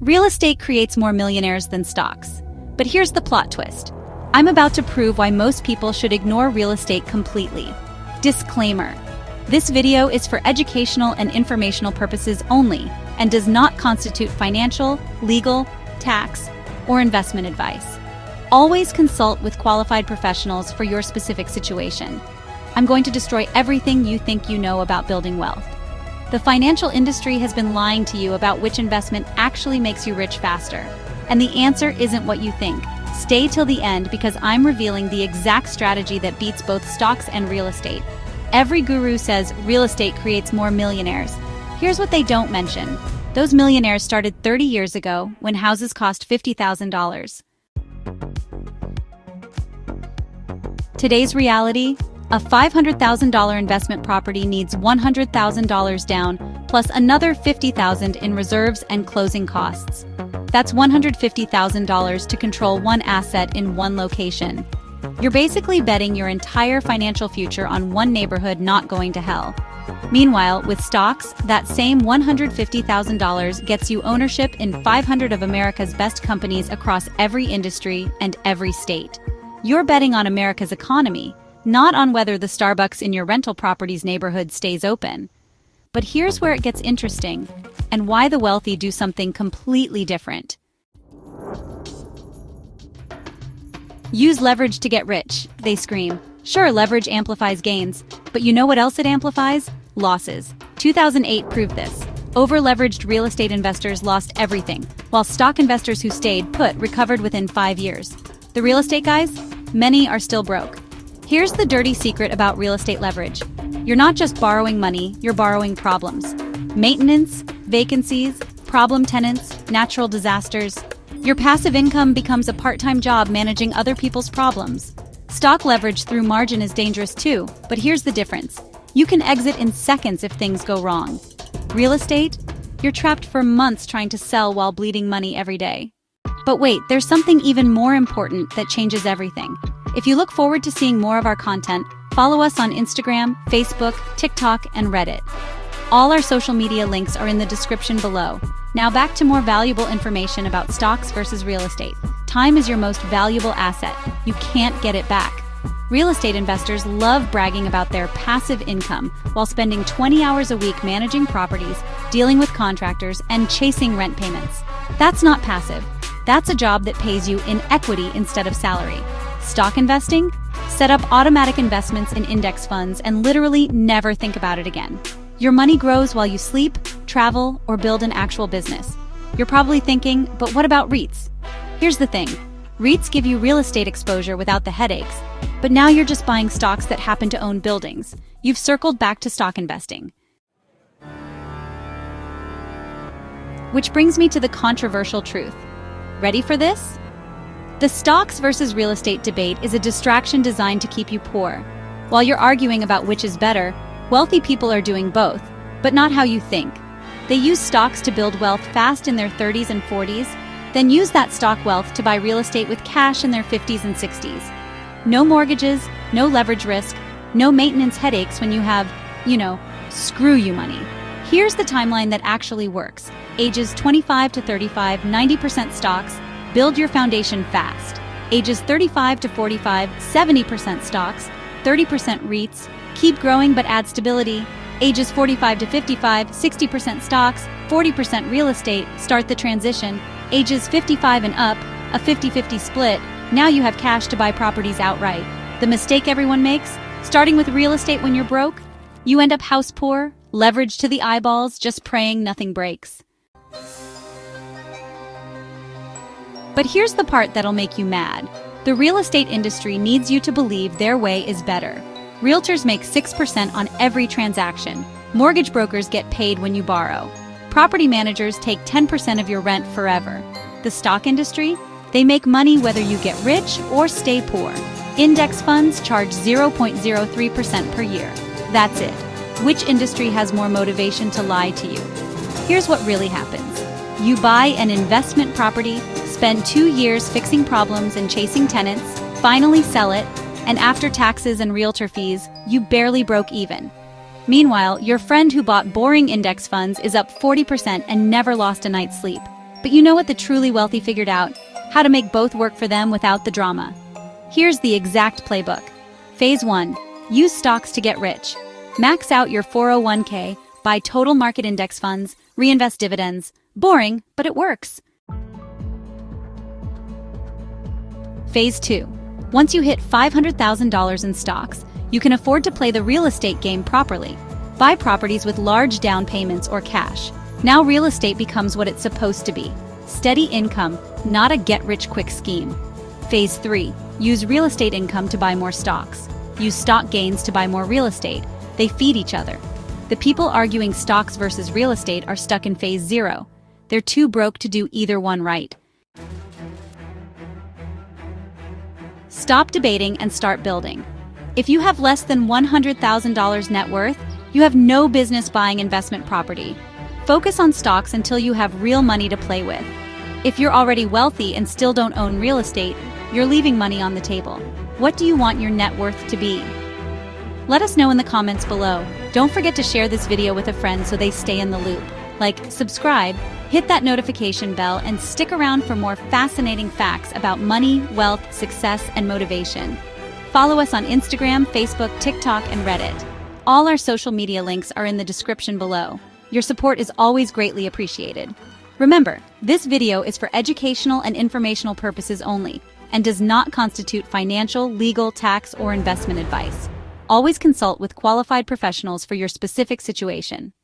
Real estate creates more millionaires than stocks. But here's the plot twist. I'm about to prove why most people should ignore real estate completely. Disclaimer. This video is for educational and informational purposes only and does not constitute financial, legal, tax, or investment advice. Always consult with qualified professionals for your specific situation. I'm going to destroy everything you think you know about building wealth. The financial industry has been lying to you about which investment actually makes you rich faster. And the answer isn't what you think. Stay till the end because I'm revealing the exact strategy that beats both stocks and real estate. Every guru says real estate creates more millionaires. Here's what they don't mention. Those millionaires started 30 years ago when houses cost $50,000. Today's reality? A $500,000 investment property needs $100,000 down, plus another $50,000 in reserves and closing costs. That's $150,000 to control one asset in one location. You're basically betting your entire financial future on one neighborhood not going to hell. Meanwhile, with stocks, that same $150,000 gets you ownership in 500 of America's best companies across every industry and every state. You're betting on America's economy, not on whether the Starbucks in your rental property's neighborhood stays open. But here's where it gets interesting, and why the wealthy do something completely different. Use leverage to get rich, they scream. Sure, leverage amplifies gains, but you know what else it amplifies? Losses. 2008 proved this. Over-leveraged real estate investors lost everything, while stock investors who stayed put recovered within 5 years. The real estate guys? Many are still broke. Here's the dirty secret about real estate leverage. You're not just borrowing money, you're borrowing problems. Maintenance, vacancies, problem tenants, natural disasters. Your passive income becomes a part-time job managing other people's problems. Stock leverage through margin is dangerous too, but here's the difference. You can exit in seconds if things go wrong. Real estate? You're trapped for months trying to sell while bleeding money every day. But wait, there's something even more important that changes everything. If you look forward to seeing more of our content, follow us on Instagram, Facebook, TikTok, and Reddit. All our social media links are in the description below. Now back to more valuable information about stocks versus real estate. Time is your most valuable asset. You can't get it back. Real estate investors love bragging about their passive income while spending 20 hours a week managing properties, dealing with contractors, and chasing rent payments. That's not passive. That's a job that pays you in equity instead of salary. Stock investing? Set up automatic investments in index funds and literally never think about it again. Your money grows while you sleep, travel, or build an actual business. You're probably thinking, but what about REITs? Here's the thing. REITs give you real estate exposure without the headaches, but now you're just buying stocks that happen to own buildings. You've circled back to stock investing. Which brings me to the controversial truth. Ready for this? The stocks versus real estate debate is a distraction designed to keep you poor. While you're arguing about which is better, wealthy people are doing both, but not how you think. They use stocks to build wealth fast in their 30s and 40s, then use that stock wealth to buy real estate with cash in their 50s and 60s. No mortgages, no leverage risk, no maintenance headaches when you have, screw you money. Here's the timeline that actually works. Ages 25 to 35, 90% stocks, build your foundation fast. Ages 35 to 45, 70% stocks, 30% REITs, keep growing but add stability. Ages 45 to 55, 60% stocks, 40% real estate, start the transition. Ages 55 and up, a 50-50 split, now you have cash to buy properties outright. The mistake everyone makes? Starting with real estate when you're broke? You end up house poor, leveraged to the eyeballs, just praying nothing breaks. But here's the part that'll make you mad. The real estate industry needs you to believe their way is better. Realtors make 6% on every transaction. Mortgage brokers get paid when you borrow. Property managers take 10% of your rent forever. The stock industry? They make money whether you get rich or stay poor. Index funds charge 0.03% per year. That's it. Which industry has more motivation to lie to you? Here's what really happens. You buy an investment property, spend 2 years fixing problems and chasing tenants, finally sell it, and after taxes and realtor fees, you barely broke even. Meanwhile, your friend who bought boring index funds is up 40% and never lost a night's sleep. But you know what the truly wealthy figured out? How to make both work for them without the drama. Here's the exact playbook. Phase 1. Use stocks to get rich. Max out your 401k, buy total market index funds, reinvest dividends. Boring, but it works. Phase 2. Once you hit $500,000 in stocks, you can afford to play the real estate game properly. Buy properties with large down payments or cash. Now real estate becomes what it's supposed to be. Steady income, not a get-rich-quick scheme. Phase 3. Use real estate income to buy more stocks. Use stock gains to buy more real estate. They feed each other. The people arguing stocks versus real estate are stuck in phase 0. They're too broke to do either one right. Stop debating and start building. If you have less than $100,000 net worth, you have no business buying investment property. Focus on stocks until you have real money to play with. If you're already wealthy and still don't own real estate, you're leaving money on the table. What do you want your net worth to be? Let us know in the comments below. Don't forget to share this video with a friend so they stay in the loop. Like, subscribe, hit that notification bell, and stick around for more fascinating facts about money, wealth, success, and motivation. Follow us on Instagram, Facebook, TikTok, and Reddit. All our social media links are in the description below. Your support is always greatly appreciated. Remember, this video is for educational and informational purposes only and does not constitute financial, legal, tax, or investment advice. Always consult with qualified professionals for your specific situation.